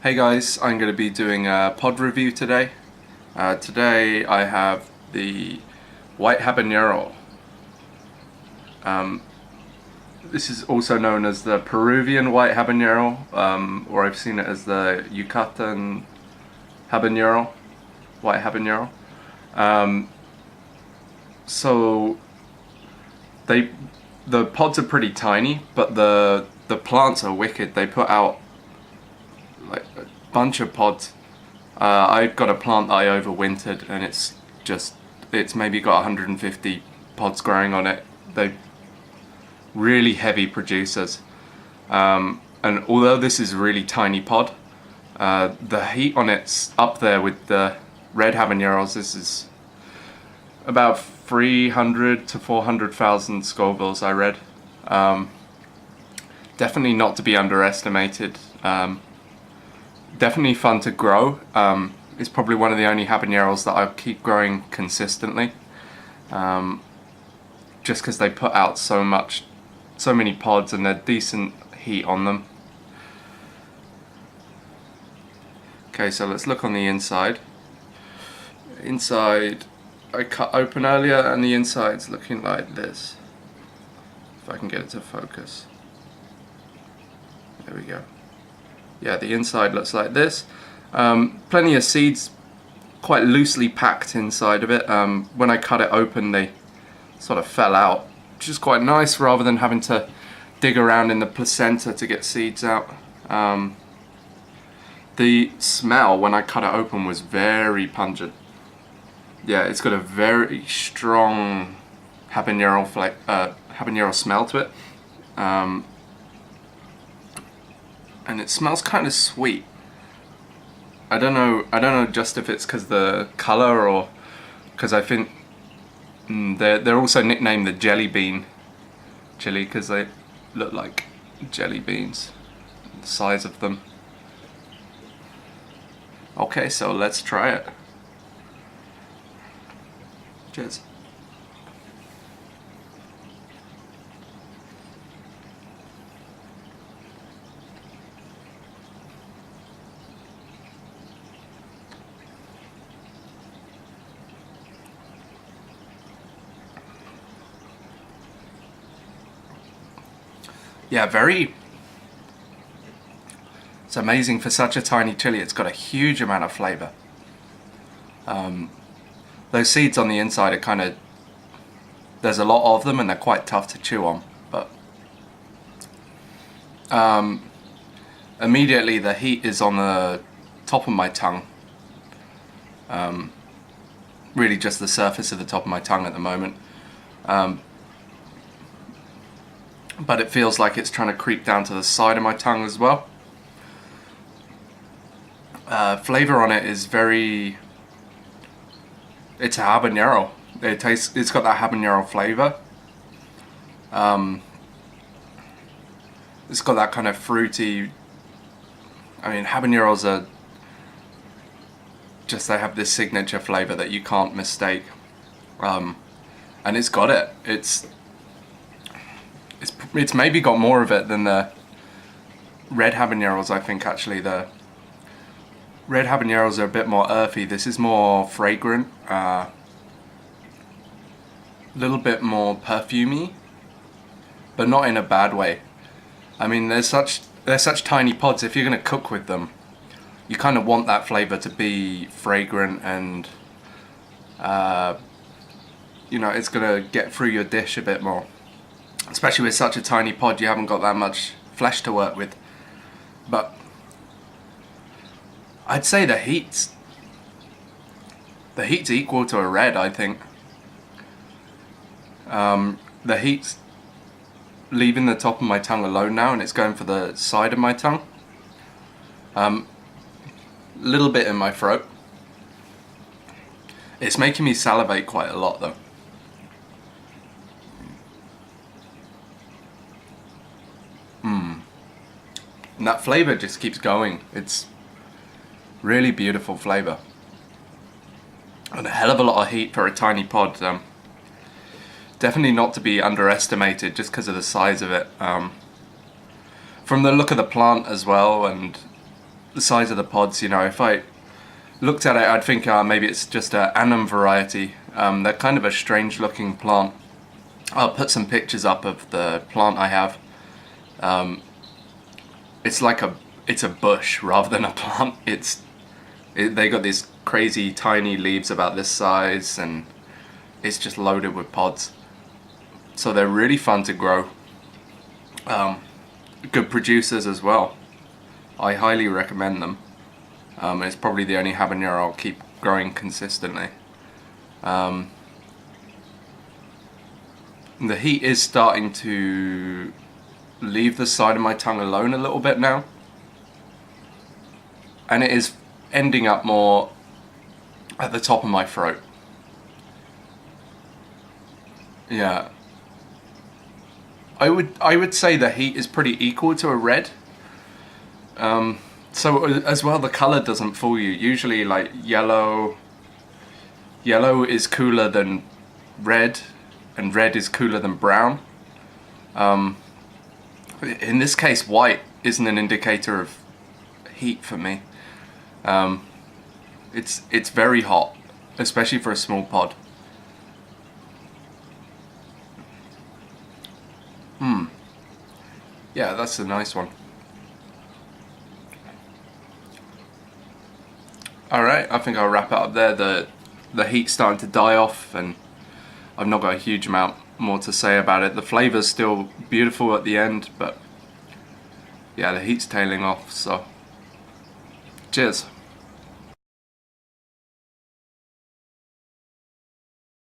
Hey guys, I'm going to be doing a pod review today. Today I have the White Habanero. This is also known as the Peruvian White Habanero, or I've seen it as the Yucatan Habanero, White Habanero. So the pods are pretty tiny, but the plants are wicked. They put out like a bunch of pods. I've got a plant that I overwintered, and it's maybe got 150 pods growing on it. They're really heavy producers, and although this is a really tiny pod, the heat on it's up there with the red habaneros. This is about 300 to 400,000 Scovilles, I read. Definitely not to be underestimated. Definitely fun to grow. It's probably one of the only habaneros that I'll keep growing consistently, just because they put out so many pods and they're decent heat on them. Okay, so let's look on the inside. Inside I cut open earlier, and the inside's looking like this. If I can get it to focus. There we go. Yeah, the inside looks like this. Plenty of seeds quite loosely packed inside of it. When I cut it open, they sort of fell out, which is quite nice rather than having to dig around in the placenta to get seeds out. The smell when I cut it open was very pungent. Yeah, it's got a very strong habanero smell to it. And it smells kind of sweet. I don't know just if it's because the color or because I think they're also nicknamed the jelly bean chili because they look like jelly beans, the size of them. Okay, so let's try it. Cheers. Yeah, it's amazing for such a tiny chili. It's got a huge amount of flavor. Those seeds on the inside are there's a lot of them and they're quite tough to chew on, but immediately the heat is on the top of my tongue. Really just the surface of the top of my tongue at the moment. But it feels like it's trying to creep down to the side of my tongue as well. Flavor on it is it's a habanero. It's got that habanero flavor. It's got that kind of fruity. I mean, habaneros are they have this signature flavor that you can't mistake. And it's got it. It's maybe got more of it than the red habaneros. I think actually the red habaneros are a bit more earthy. This is more fragrant, a little bit more perfumey, but not in a bad way. I mean, they're such tiny pods. If you're going to cook with them, you kind of want that flavor to be fragrant and it's going to get through your dish a bit more. Especially with such a tiny pod, you haven't got that much flesh to work with. But I'd say the heat's equal to a red, I think. The heat's leaving the top of my tongue alone now, and it's going for the side of my tongue. Little bit in my throat. It's making me salivate quite a lot though. And that flavor just keeps going. It's really beautiful flavor. And a hell of a lot of heat for a tiny pod. Definitely not to be underestimated just because of the size of it. From the look of the plant as well, and the size of the pods, you know, if I looked at it, I'd think maybe it's just an annum variety. They're kind of a strange looking plant. I'll put some pictures up of the plant I have. It's like it's a bush rather than a plant. They got these crazy tiny leaves about this size, and it's just loaded with pods. So they're really fun to grow. Good producers as well. I highly recommend them. It's probably the only habanero I'll keep growing consistently. The heat is starting to leave the side of my tongue alone a little bit now, and it is ending up more at the top of my throat. Yeah, I would say the heat is pretty equal to a red. So as well, the color doesn't fool you. Usually, like yellow is cooler than red, and red is cooler than brown. In this case, white isn't an indicator of heat for me. It's very hot, especially for a small pod. Yeah, that's a nice one. Alright, I think I'll wrap it up there. The heat's starting to die off, and I've not got a huge amount more to say about it. The flavour's still beautiful at the end, but yeah, the heat's tailing off, so cheers.